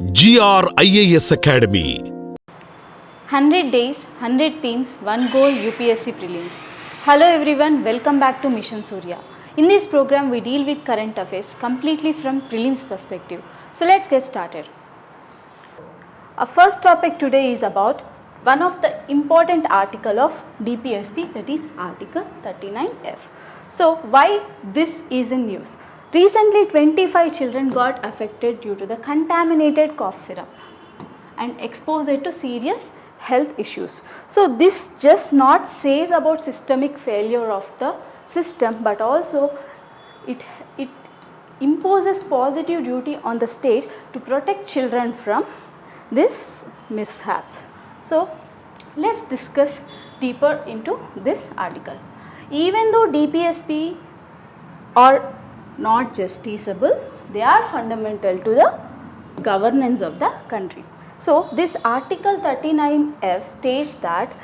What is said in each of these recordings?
GR IAS Academy. 100 days, 100 themes, one goal UPSC Prelims. Hello everyone, welcome back to Mission Surya. In this program, we deal with current affairs completely from prelims perspective. So let's get started. Our first topic today is about one of the important article of DPSP, that is Article 39F. So why this is in news? Recently 25 children got affected due to the contaminated cough syrup and exposed to serious health issues. So this just not says about systemic failure of the system, but also it imposes positive duty on the state to protect children from these mishaps. So let's discuss deeper into this article. Even though DPSP are not justiciable, they are fundamental to the governance of the country. So this Article 39F states that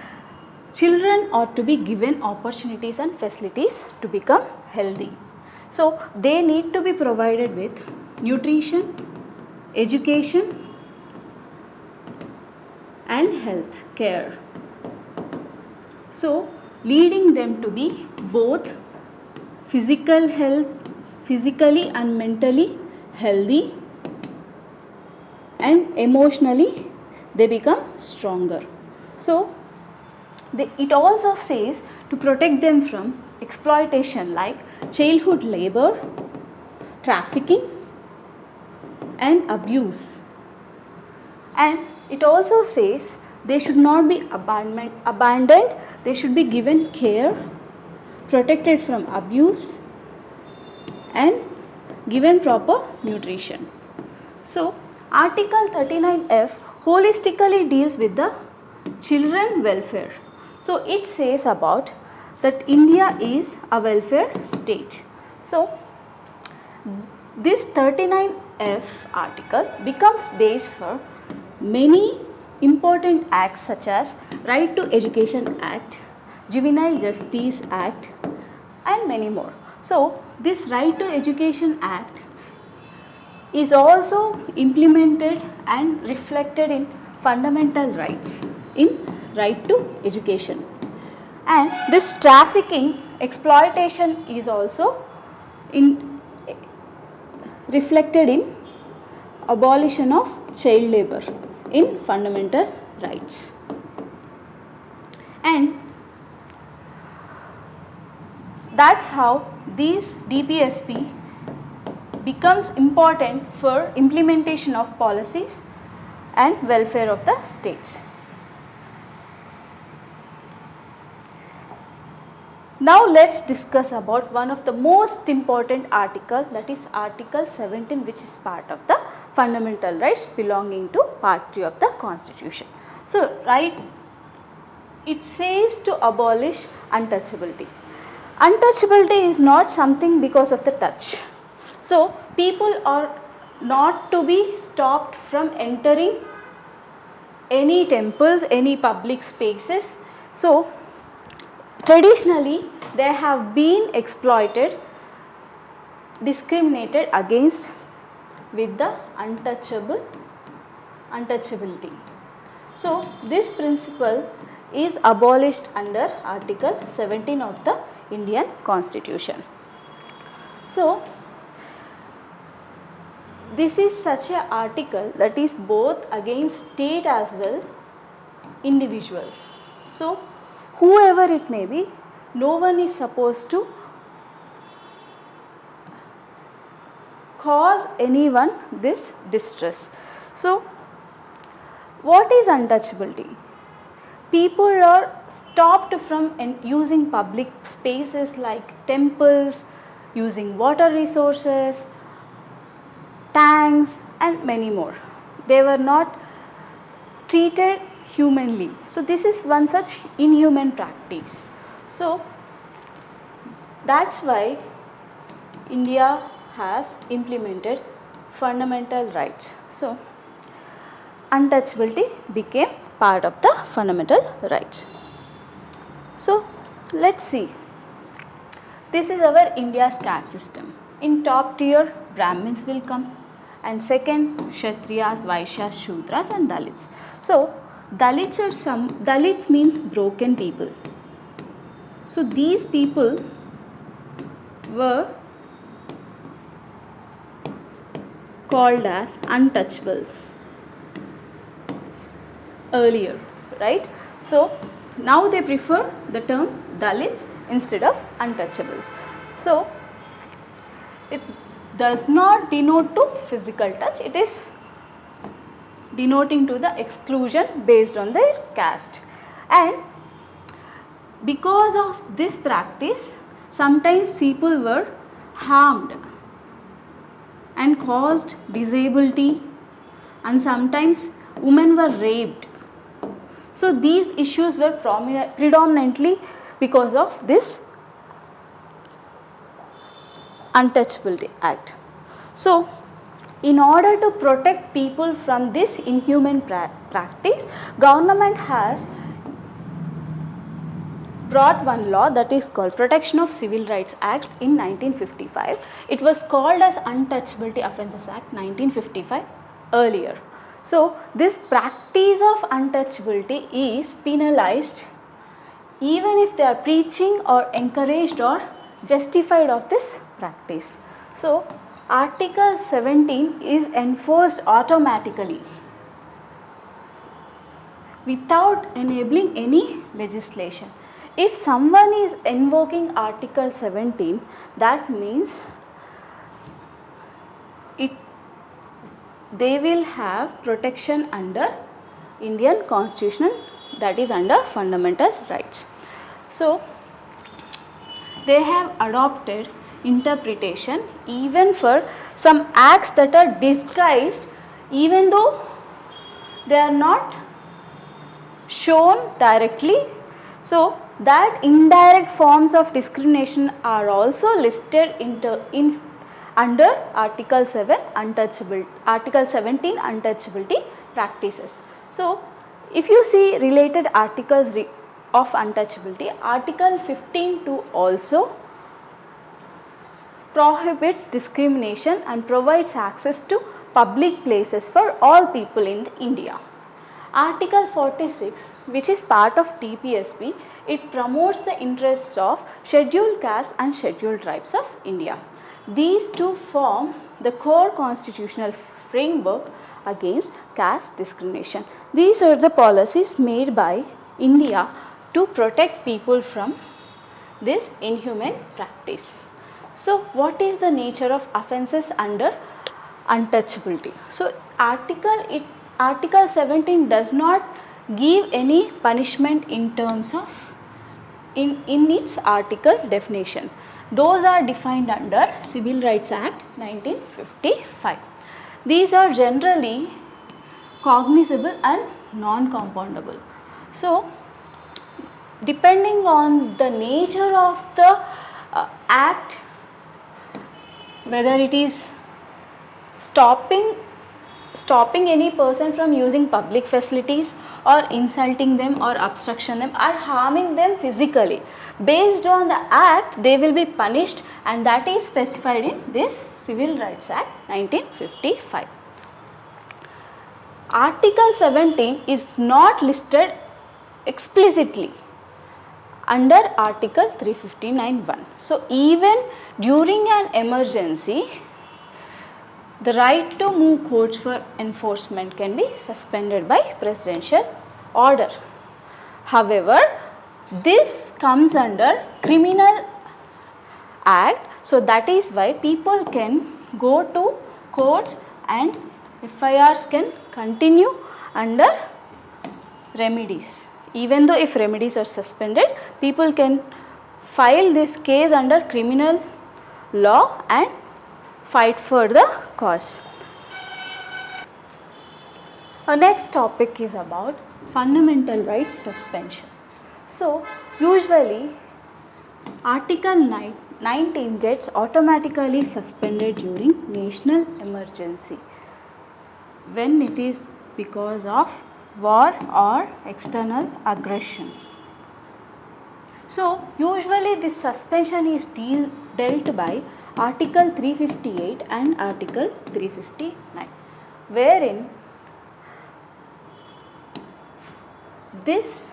children ought to be given opportunities and facilities to become healthy. So they need to be provided with nutrition, education and health care. So leading them to be both physically and mentally healthy, and emotionally they become stronger. So it also says to protect them from exploitation like childhood labor, trafficking and abuse. And it also says they should not be abandoned, they should be given care, protected from abuse and given proper nutrition. So Article 39F holistically deals with the children welfare. So it says about that India is a welfare state. So this 39F article becomes base for many important acts such as Right to Education Act, Juvenile Justice Act and many more. So this Right to Education Act is also implemented and reflected in fundamental rights in right to education. And this trafficking, exploitation is also reflected in abolition of child labor in fundamental rights. And that's how these DPSP becomes important for implementation of policies and welfare of the states. Now let's discuss about one of the most important article, that is Article 17, which is part of the fundamental rights belonging to Part 3 of the Constitution. So it says to abolish untouchability. Untouchability is not something because of the touch. So people are not to be stopped from entering any temples, any public spaces. So traditionally they have been exploited, discriminated against with the untouchability. So this principle is abolished under Article 17 of the Indian Constitution. So this is such an article that is both against state as well individuals. So whoever it may be, no one is supposed to cause anyone this distress. So what is untouchability? People are stopped from using public spaces like temples, using water resources, tanks and many more. They were not treated humanly. So this is one such inhuman practice. So that's why India has implemented fundamental rights. So untouchability became part of the fundamental rights. So let's see. This is our India's caste system. In top tier, Brahmins will come, and second Kshatriyas, Vaishyas, Shudras and Dalits. So Dalits means broken people. So these people were called as untouchables earlier, right? So now they prefer the term Dalits instead of untouchables. So it does not denote to physical touch, it is denoting to the exclusion based on their caste. And because of this practice, sometimes people were harmed and caused disability, and sometimes women were raped. So these issues were predominantly because of this Untouchability Act. So in order to protect people from this inhuman practice, government has brought one law that is called Protection of Civil Rights Act in 1955. It was called as Untouchability Offences Act 1955 earlier. So this practice of untouchability is penalized even if they are preaching or encouraged or justified of this practice. So Article 17 is enforced automatically without enabling any legislation. If someone is invoking Article 17, that means they will have protection under Indian Constitution, that is under fundamental rights. So they have adopted interpretation even for some acts that are disguised even though they are not shown directly. So that indirect forms of discrimination are also listed under Article 17 untouchability practices. So if you see related articles of untouchability, Article 15(2) also prohibits discrimination and provides access to public places for all people in India. Article 46, which is part of TPSP, it promotes the interests of scheduled castes and scheduled tribes of India. These two form the core constitutional framework against caste discrimination. These are the policies made by India to protect people from this inhuman practice. So what is the nature of offences under untouchability? So Article 17 does not give any punishment in terms of in its article definition. Those are defined under Civil Rights Act 1955. These are generally cognizable and non-compoundable. So depending on the nature of the act, whether it is stopping any person from using public facilities or insulting them or obstruction them or harming them physically, based on the act they will be punished, and that is specified in this Civil Rights Act 1955. Article 17 is not listed explicitly under Article 359(1). So even during an emergency, the right to move courts for enforcement can be suspended by presidential order. However, this comes under Criminal Act, so that is why people can go to courts and FIRs can continue under remedies. Even though if remedies are suspended, people can file this case under criminal law and fight for the cause. Our next topic is about fundamental rights suspension. So usually Article 19 gets automatically suspended during national emergency when it is because of war or external aggression. So usually this suspension is dealt by Article 358 and Article 359, wherein this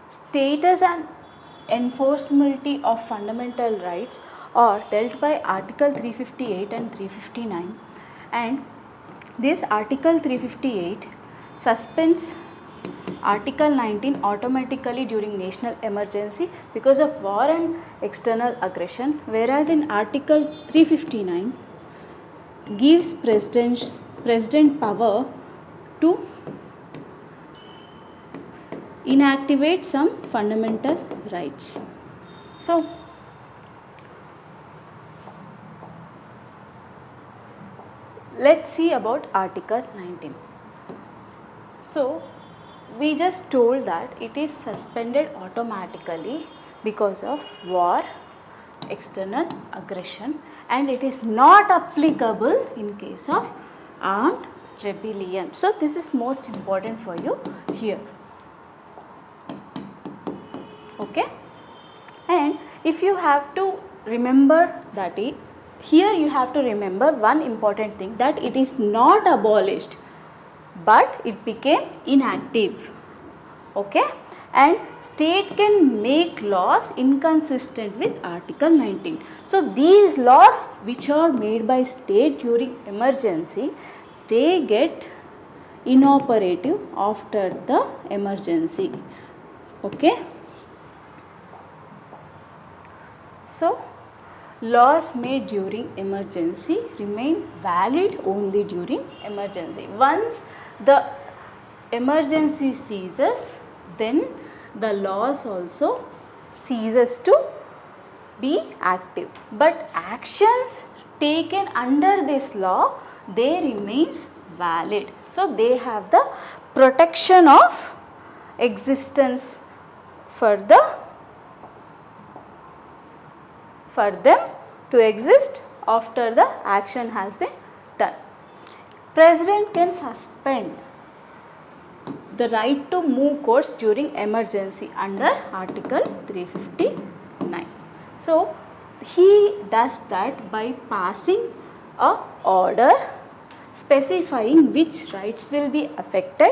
status and enforceability of fundamental rights are dealt by Article 358 and 359, and this Article 358 suspends Article 19 automatically during national emergency because of war and external aggression, whereas in Article 359 gives President power to inactivate some fundamental rights. So, let's see about Article 19. So, we just told that it is suspended automatically because of war, external aggression, and it is not applicable in case of armed rebellion. So, this is most important for you here. Okay, and if you have to remember that here you have to remember one important thing, that it is not abolished but it became inactive. Okay, and state can make laws inconsistent with Article 19. So these laws which are made by state during emergency, they get inoperative after the emergency. Okay. So, laws made during emergency remain valid only during emergency. Once the emergency ceases, then the laws also ceases to be active. But actions taken under this law, they remains valid. So, they have the protection of existence for them to exist after the action has been done. President can suspend the right to move courts during emergency under Article 359. So, he does that by passing a order specifying which rights will be affected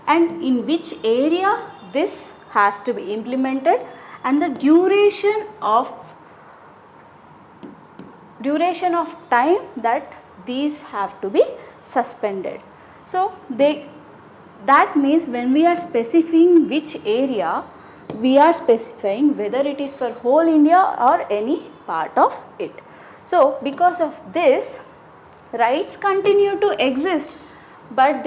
and in which area this has to be implemented, and the duration of time that these have to be suspended. So, that means when we are specifying which area, we are specifying whether it is for whole India or any part of it. So, because of this, rights continue to exist, but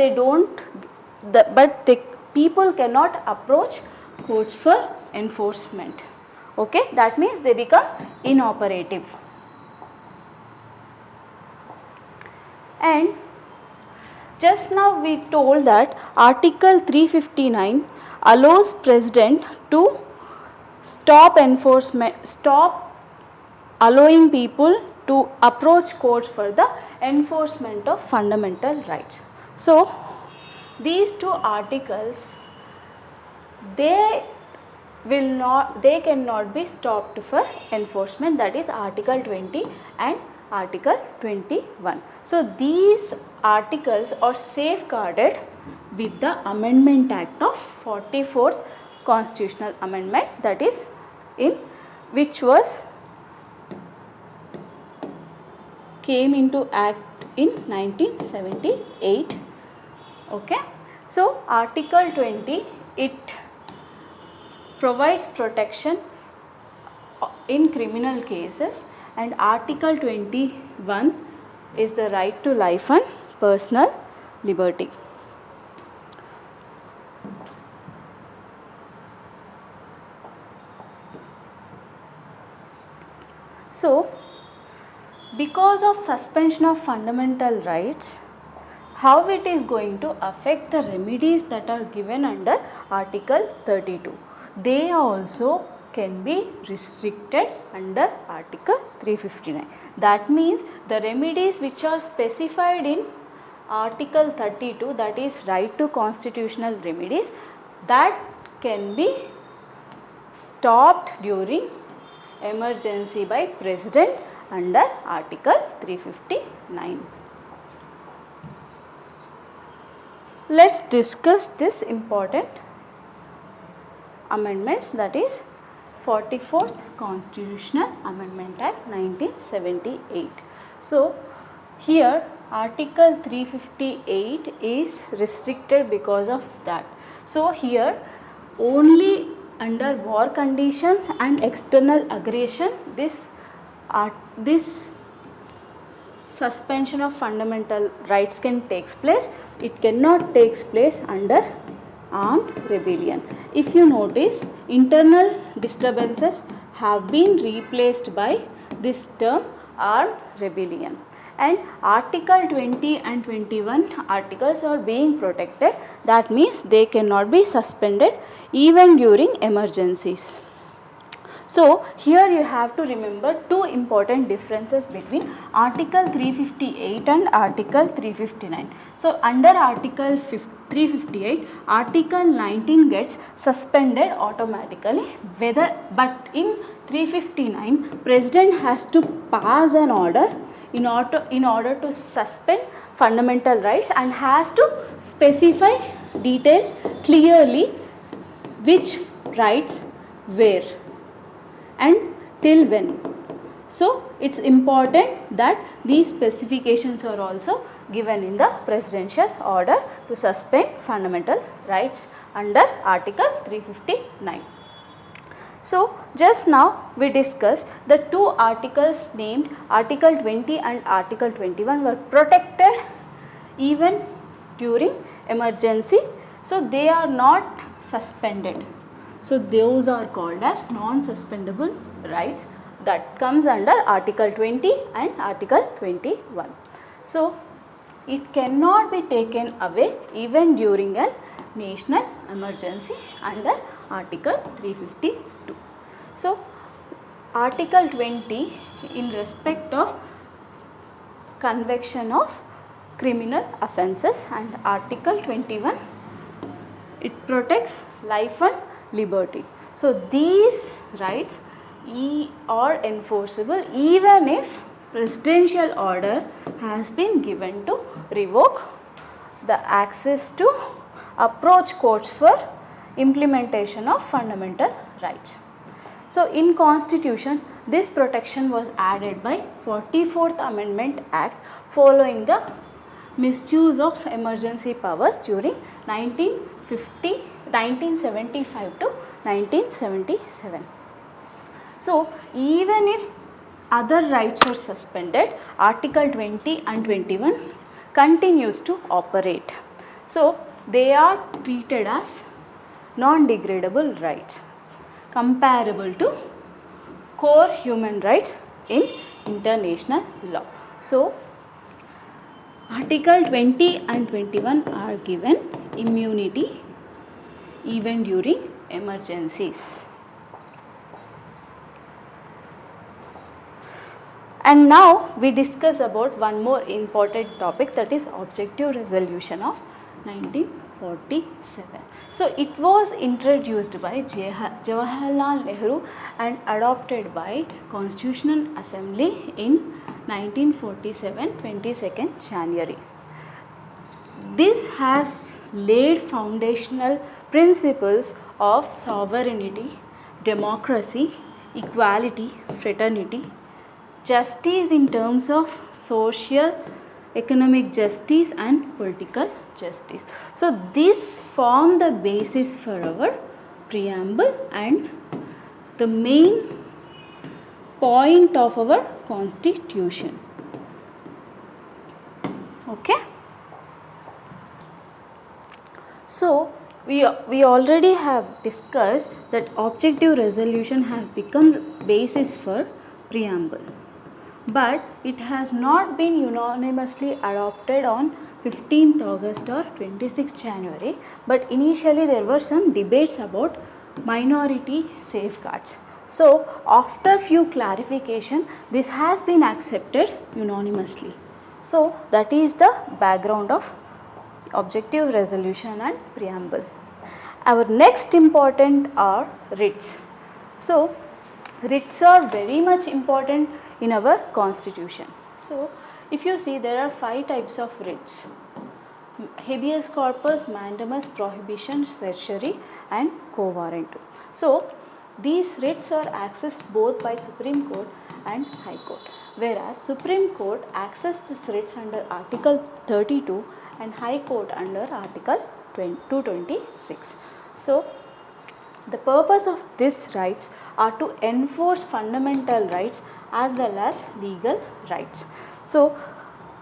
people cannot approach courts for enforcement. Okay, that means they become inoperative. And just now we told that Article 359 allows President to stop allowing people to approach courts for the enforcement of fundamental rights. So, these two articles, they cannot be stopped for enforcement, that is Article 20 and Article 21. So, these articles are safeguarded with the Amendment Act of 44th Constitutional Amendment, that is which came into Act in 1978. Okay. So, Article 20, it provides protection in criminal cases, and Article 21 is the right to life and personal liberty. So, because of suspension of fundamental rights, how it is going to affect the remedies that are given under Article 32? They also can be restricted under Article 359. That means the remedies which are specified in Article 32, that is right to constitutional remedies, that can be stopped during emergency by President, under Article 359. Let's discuss this important amendments, that is 44th Constitutional Amendment Act 1978. So here Article 358 is restricted because of that. So here only under war conditions and external aggression this suspension of fundamental rights can takes place. It cannot takes place under armed rebellion. If you notice, internal disturbances have been replaced by this term armed rebellion, and Article 20 and 21 articles are being protected. That means they cannot be suspended even during emergencies. So here you have to remember two important differences between Article 358 and Article 359. So under Article 358, Article 19 gets suspended automatically, but in 359 President has to pass an order in order to suspend fundamental rights, and has to specify details clearly which rights where and till when. So it's important that these specifications are also given in the presidential order to suspend fundamental rights under Article 359. So just now we discussed the two articles named Article 20 and Article 21 were protected even during emergency. So they are not suspended. So those are called as non-suspendable rights, that comes under Article 20 and Article 21. So it cannot be taken away even during a national emergency under Article 352. So Article 20 in respect of conviction of criminal offences, and Article 21 it protects life and liberty. So these rights are enforceable even if presidential order has been given to revoke the access to approach courts for implementation of fundamental rights. So in Constitution, this protection was added by 44th Amendment Act following the misuse of emergency powers during 1975 to 1977. So even if other rights are suspended, Article 20 and 21 continues to operate. So they are treated as non-degradable rights comparable to core human rights in international law. So Article 20 and 21 are given immunity even during emergencies. And now we discuss about one more important topic, that is objective resolution of 1947. So it was introduced by Jawaharlal Nehru and adopted by Constitutional Assembly in 1947, 22nd January. This has laid foundational principles of sovereignty, democracy, equality, fraternity, justice in terms of social, economic justice and political justice. So this form the basis for our preamble and the main point of our constitution. Okay. So we already have discussed that objective resolution has become basis for preamble, but it has not been unanimously adopted on 15th August or 26th January, but initially there were some debates about minority safeguards. So after few clarification, this has been accepted unanimously. So that is the background of objective resolution and preamble. Our next important are writs. So writs are very much important in our constitution. So if you see, there are 5 types of writs: habeas corpus, mandamus, prohibition, certiorari and quo warranto. So these writs are accessed both by Supreme Court and High Court, whereas Supreme Court accessed these writs under Article 32 and High Court under Article 226. So the purpose of these rights are to enforce fundamental rights as well as legal rights. So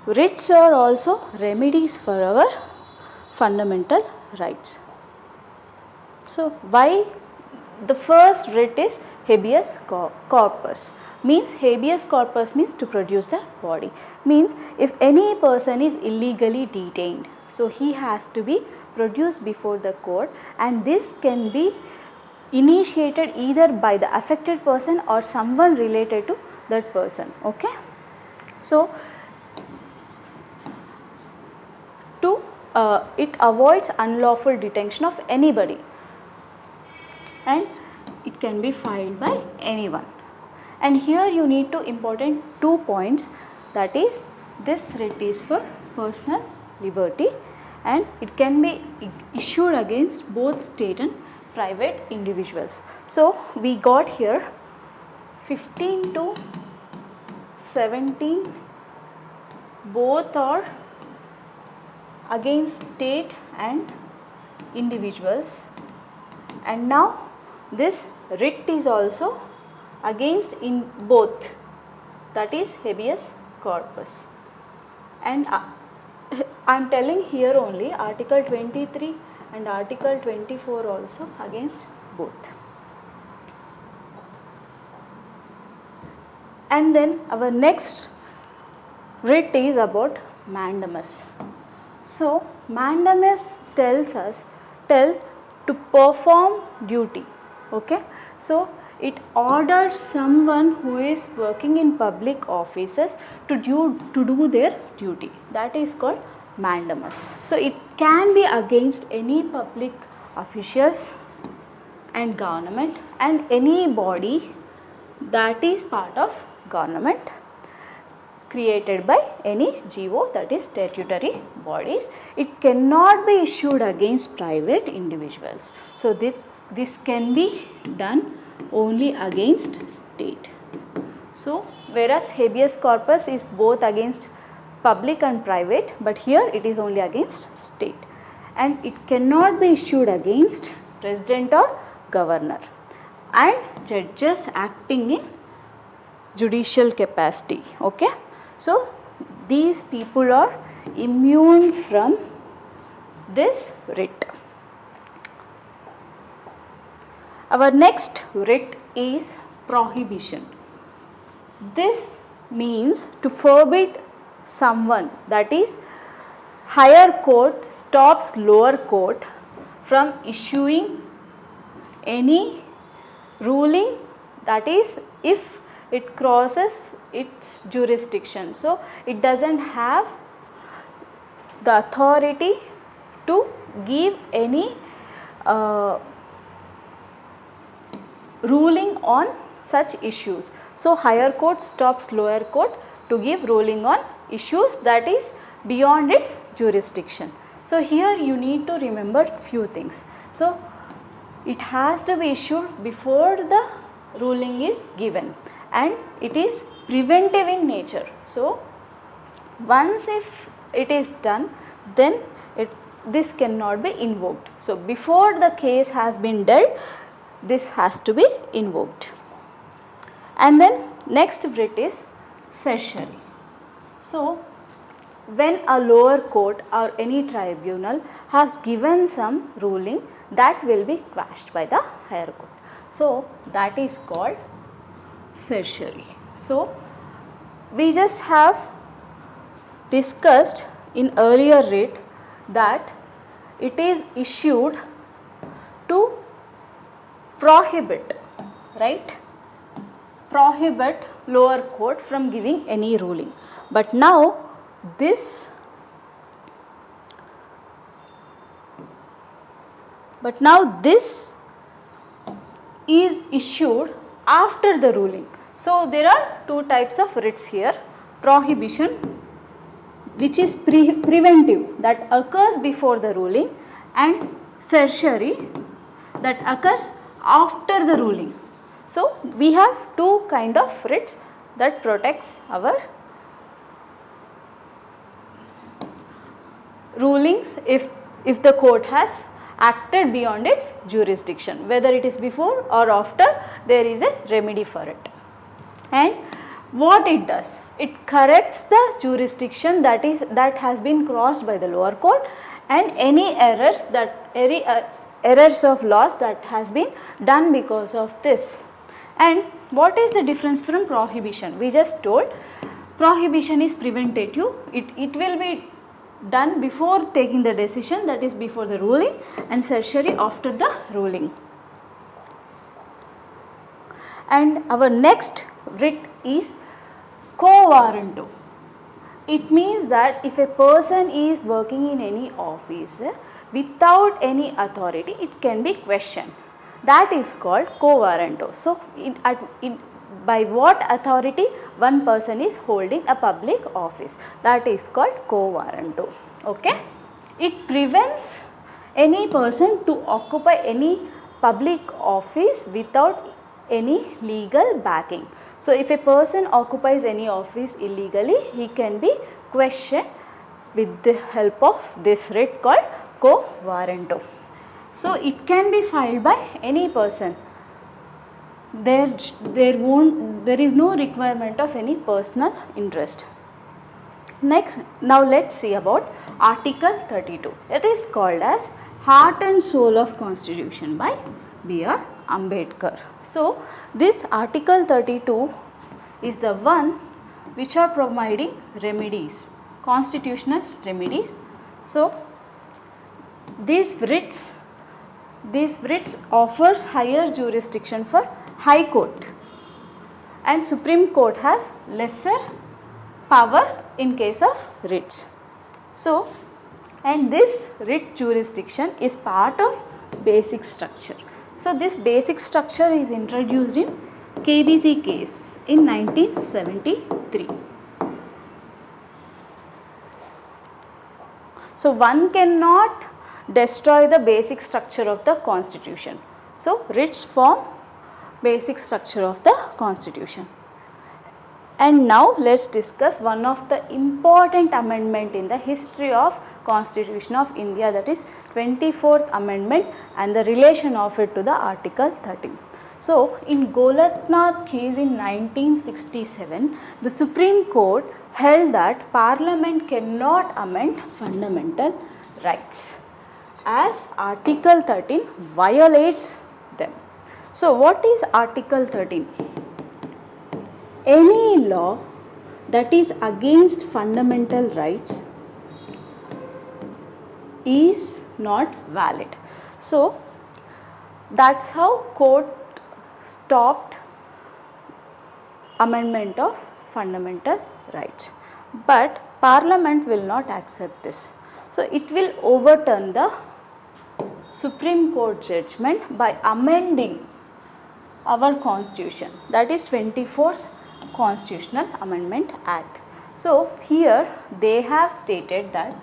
writs are also remedies for our fundamental rights. So why the first writ is habeas corpus? Means habeas corpus means to produce the body. Means if any person is illegally detained, so he has to be produced before the court, and this can be initiated either by the affected person or someone related to that person. Okay. So it avoids unlawful detention of anybody, and it can be filed by anyone. And here you need to important 2 points, that is, this writ is for personal liberty and it can be issued against both state and private individuals. So we got here 15 to 17 both are against state and individuals, and now this writ is also against in both, that is habeas corpus. And I am telling here only Article 23 and Article 24 also against both. And then our next writ is about mandamus. So mandamus tells to perform duty. Okay. So it orders someone who is working in public offices to do their duty. That is called mandamus. So it can be against any public officials and government and any body that is part of government created by any GO, that is statutory bodies. It cannot be issued against private individuals. So this can be done only against state. So whereas habeas corpus is both against public and private, but here it is only against state, and it cannot be issued against president or governor and judges acting in judicial capacity. Okay. So these people are immune from this writ. Our next writ is prohibition. This means to forbid someone, that is higher court stops lower court from issuing any ruling, that is if it crosses its jurisdiction. So it doesn't have the authority to give any ruling on such issues. So higher court stops lower court to give ruling on issues that is beyond its jurisdiction. So here you need to remember few things. So it has to be issued before the ruling is given, and it is preventive in nature. So once if it is done, then this cannot be invoked. So before the case has been dealt, this has to be invoked. And then next writ is certiorari. So when a lower court or any tribunal has given some ruling, that will be quashed by the higher court. So that is called certiorari. So we just have discussed in earlier writ that it is issued to prohibit, right? Prohibit lower court from giving any ruling. But now this is issued after the ruling. So there are two types of writs here. Prohibition, which is preventive, that occurs before the ruling, and certiorari, that occurs after the ruling. So we have two kind of writs that protects our rulings if the court has acted beyond its jurisdiction, whether it is before or after, there is a remedy for it. And what it does, it corrects the jurisdiction that has been crossed by the lower court, and any errors of laws that has been done because of this. And what is the difference from prohibition? We just told prohibition is preventative. It will be done before taking the decision, that is before the ruling, and certiorari after the ruling. And our next writ is quo warranto. It means that if a person is working in any office without any authority, it can be questioned. That is called quo warranto. So by what authority one person is holding a public office, that is called quo warranto. Okay, it prevents any person to occupy any public office without any legal backing. So if a person occupies any office illegally, he can be questioned with the help of this writ called quo warranto. So it can be filed by any person. There is no requirement of any personal interest. Next, now let's see about Article 32. It is called as Heart and Soul of Constitution by B.R. Ambedkar. So this Article 32 is the one which are providing remedies, constitutional remedies. So these writs offers higher jurisdiction for High Court, and Supreme Court has lesser power in case of writs. So, and this writ jurisdiction is part of basic structure. So this basic structure is introduced in KBC case in 1973. So one cannot destroy the basic structure of the constitution. So writs form basic structure of the constitution. And now let's discuss one of the important amendment in the history of Constitution of India, that is 24th Amendment, and the relation of it to the Article 13. So in Golatnath case in 1967, the Supreme Court held that Parliament cannot amend fundamental rights, as Article 13 violates them. So what is Article 13? Any law that is against fundamental rights is not valid. So that's how court stopped amendment of fundamental rights. But Parliament will not accept this. So it will overturn the Supreme Court judgment by amending our constitution, that is 24th Constitutional Amendment Act. So here they have stated that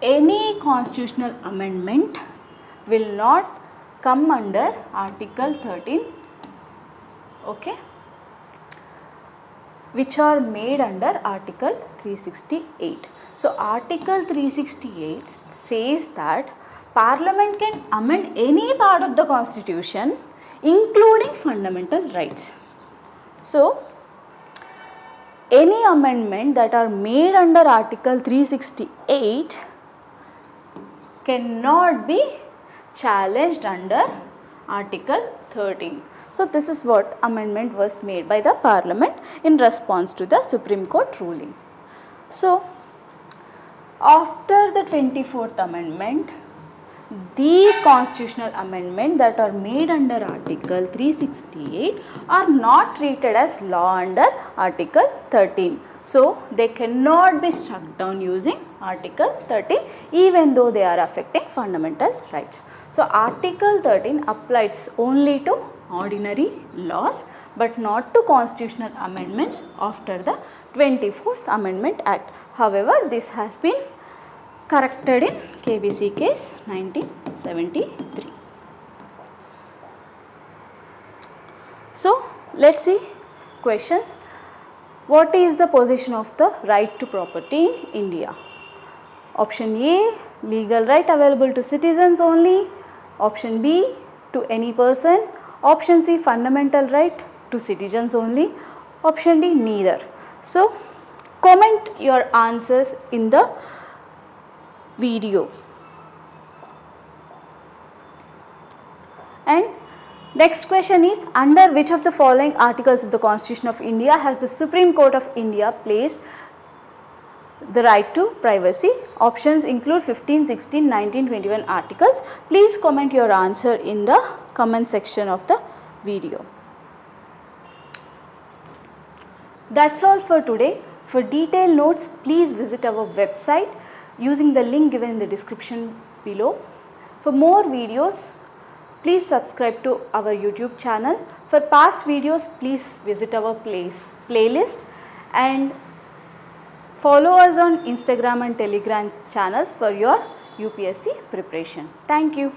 any constitutional amendment will not come under Article 13, okay, which are made under Article 368. So Article 368 says that Parliament can amend any part of the Constitution including fundamental rights. So any amendment that are made under Article 368 cannot be challenged under Article 13. So this is what amendment was made by the Parliament in response to the Supreme Court ruling. So after the 24th Amendment, these constitutional amendments that are made under Article 368 are not treated as law under Article 13. So they cannot be struck down using Article 13 even though they are affecting fundamental rights. So Article 13 applies only to ordinary laws but not to constitutional amendments after the 24th Amendment Act. However, this has been corrected in KBC case 1973. So, let's see questions. What is the position of the right to property in India? Option A, legal right available to citizens only. Option B, to any person. Option C, fundamental right to citizens only. Option D, neither. So, comment your answers in the video. And next question is, under which of the following articles of the Constitution of India has the Supreme Court of India placed the right to privacy? Options include 15, 16, 19, 21 articles. Please comment your answer in the comment section of the video. That's all for today. For detailed notes, please visit our website using the link given in the description below. For more videos, please subscribe to our YouTube channel. For past videos, please visit our playlist and follow us on Instagram and Telegram channels for your UPSC preparation. Thank you.